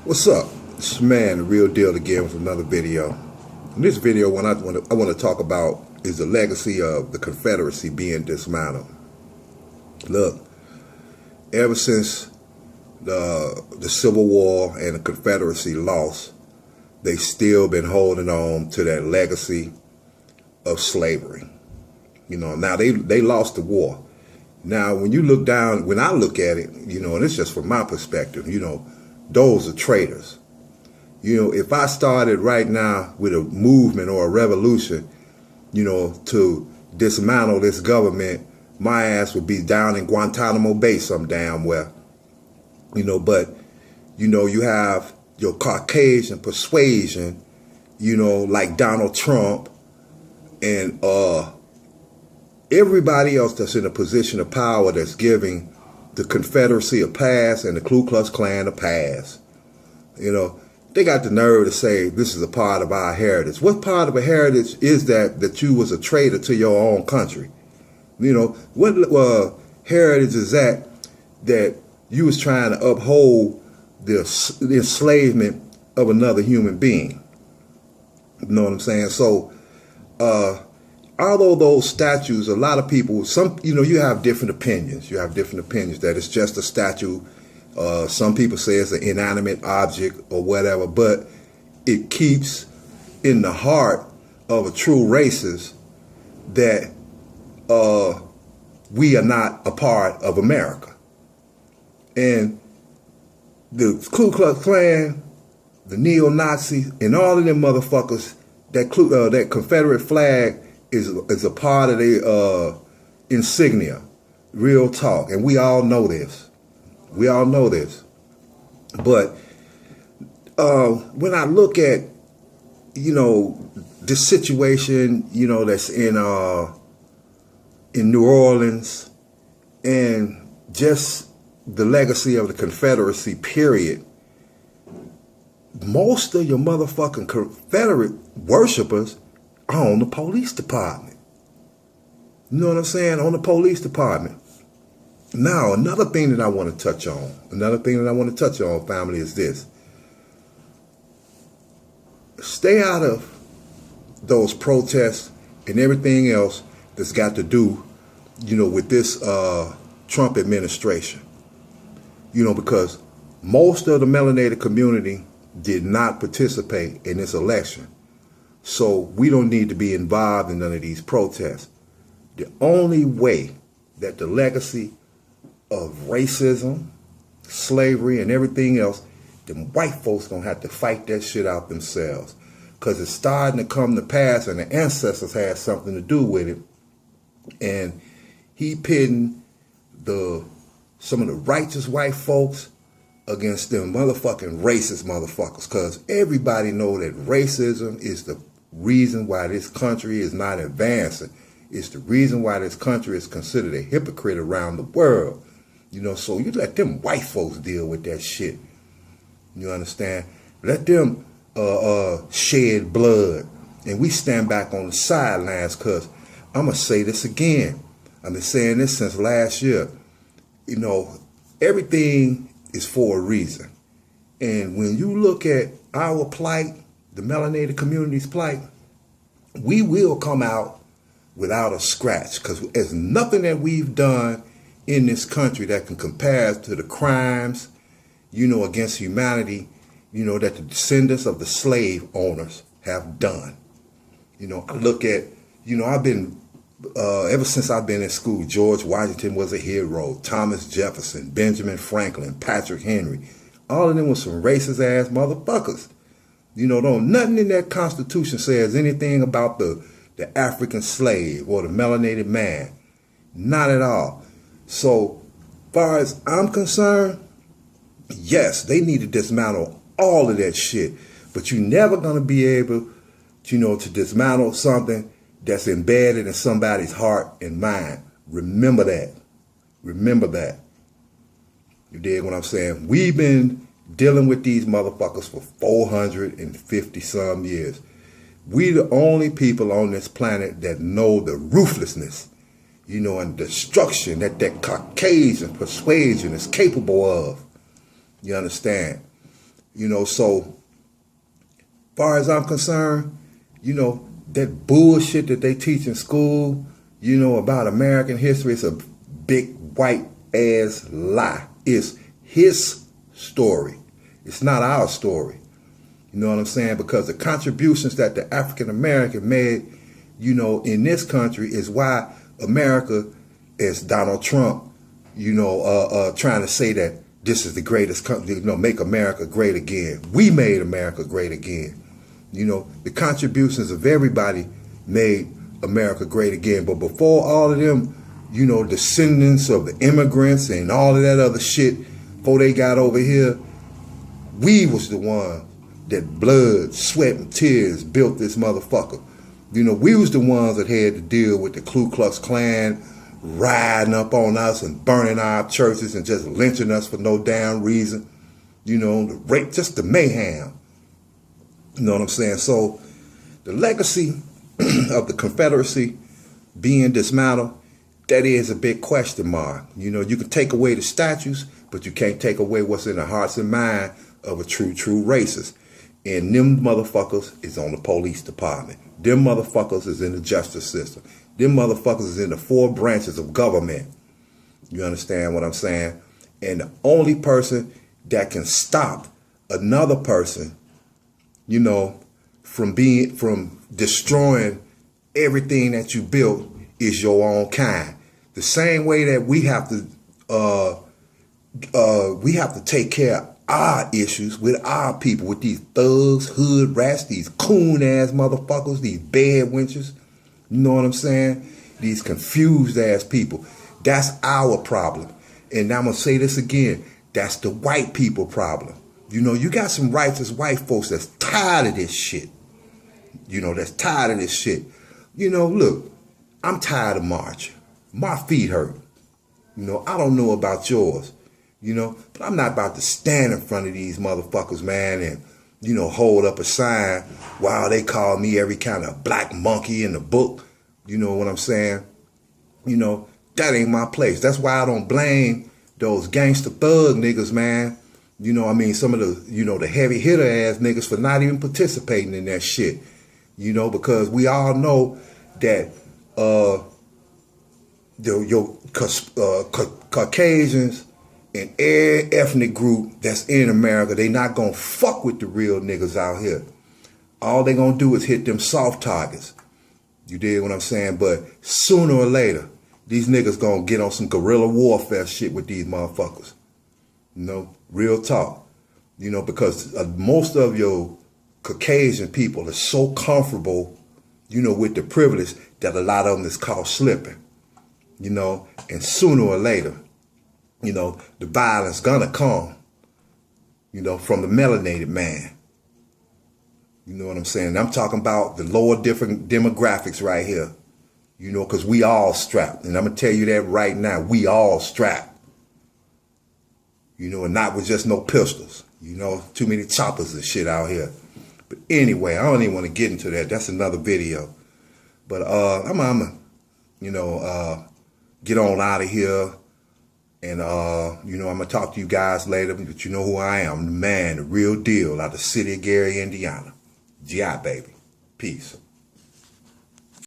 What's up? It's your man, the real deal again with another video. In this video, what I want to talk about is the legacy of the Confederacy being dismantled. Look, ever since the Civil War and the Confederacy lost, they still been holding on to that legacy of slavery. You know, now they lost the war. Now, when you look down, when I look at it, you know, and it's just from my perspective, you know, those are traitors. You know, if I started right now with a movement or a revolution, you know, to dismantle this government, my ass would be down in Guantanamo Bay some damn well. You know, but, you know, you have your Caucasian persuasion, you know, like Donald Trump and everybody else that's in a position of power that's giving the Confederacy a pass and the Ku Klux Klan a pass. You know, they got the nerve to say this is a part of our heritage. What part of a heritage is that you was a traitor to your own country? You know, what heritage is that you was trying to uphold the enslavement of another human being? You know what I'm saying? So, although those statues, a lot of people, you know, you have different opinions. You have different opinions that it's just a statue. Some people say it's an inanimate object or whatever, but it keeps in the heart of a true racist that we are not a part of America. And the Ku Klux Klan, the neo-Nazis, and all of them motherfuckers, that Confederate flag is a part of their insignia. Real talk. And we all know this. We all know this. But when I look at, you know, this situation, you know, that's in New Orleans, and just the legacy of the Confederacy, period, most of your motherfucking Confederate worshipers are on the police department. You know what I'm saying? On the police department. Now, another thing that I want to touch on, family, is this. Stay out of those protests and everything else that's got to do, you know, with this Trump administration. You know, because most of the melanated community did not participate in this election. So we don't need to be involved in none of these protests. The only way that the legacy of racism, slavery, and everything else, them white folks gonna have to fight that shit out themselves. Because it's starting to come to pass, and the ancestors had something to do with it. And he pitting some of the righteous white folks against them motherfucking racist motherfuckers. Because everybody know that racism is the reason why this country is not advancing. It's the reason why this country is considered a hypocrite around the world. You know, so you let them white folks deal with that shit. You understand? Let them shed blood. And we stand back on the sidelines, because I'm going to say this again. I've been saying this since last year. You know, everything is for a reason. And when you look at our plight, the melanated community's plight, we will come out without a scratch, because there's nothing that we've done in this country that can compare to the crimes, you know, against humanity, you know, that the descendants of the slave owners have done. You know, I look at, you know, I've been, ever since I've been in school, George Washington was a hero, Thomas Jefferson, Benjamin Franklin, Patrick Henry, all of them were some racist ass motherfuckers. You know, nothing in that Constitution says anything about the African slave or the melanated man. Not at all. So, far as I'm concerned, yes, they need to dismantle all of that shit. But you're never going to be able, you know, to dismantle something that's embedded in somebody's heart and mind. Remember that. Remember that. You dig what I'm saying? We've been dealing with these motherfuckers for 450 some years. We the only people on this planet that know the ruthlessness, you know, and destruction that Caucasian persuasion is capable of. You understand? So far as I'm concerned, that bullshit that they teach in school, about American history, it's a big white ass lie. It's his story. It's not our story. You know what I'm saying? Because the contributions that the African American made, in this country is why America, as Donald Trump, trying to say that this is the greatest country, make America great again. We made America great again. The contributions of everybody made America great again. But before all of them, descendants of the immigrants and all of that other shit, before they got over here, we was the ones that blood, sweat, and tears built this motherfucker. We was the ones that had to deal with the Ku Klux Klan riding up on us and burning our churches and just lynching us for no damn reason. The rape, just the mayhem. You know what I'm saying? So the legacy of the Confederacy being dismantled, that is a big question mark. You can take away the statues, but you can't take away what's in the hearts and mind of a true racist. And them motherfuckers is on the police department. Them motherfuckers is in the justice system. Them motherfuckers is in the 4 branches of government. You understand what I'm saying? And the only person that can stop another person, from destroying everything that you built is your own kind. The same way that we have to take care of our issues with our people, with these thugs, hood rats, these coon ass motherfuckers, these bad wenches. You know what I'm saying? These confused ass people. That's our problem. And I'm going to say this again. That's the white people problem. You got some righteous white folks that's tired of this shit. That's tired of this shit. Look, I'm tired of marching. My feet hurt. I don't know about yours. But I'm not about to stand in front of these motherfuckers, man, and, hold up a sign while they call me every kind of black monkey in the book. You know what I'm saying? That ain't my place. That's why I don't blame those gangster thug niggas, man. Some of the, the heavy hitter ass niggas for not even participating in that shit. Because we all know that Caucasians and every ethnic group that's in America, they not gonna fuck with the real niggas out here. All they gonna do is hit them soft targets. You dig what I'm saying? But sooner or later, these niggas gonna get on some guerrilla warfare shit with these motherfuckers. Real talk. Because most of your Caucasian people are so comfortable, with the privilege that a lot of them is caught slipping. And sooner or later, the violence gonna come, from the melanated man. You know what I'm saying? I'm talking about the lower different demographics right here, because we all strapped. And I'm going to tell you that right now, we all strapped. And not with just no pistols, too many choppers and shit out here. But anyway, I don't even want to get into that. That's another video. But I'm gonna get on out of here. And, I'm going to talk to you guys later, but you know who I am. I'm the man, the real deal, out of the city of Gary, Indiana. GI, baby. Peace.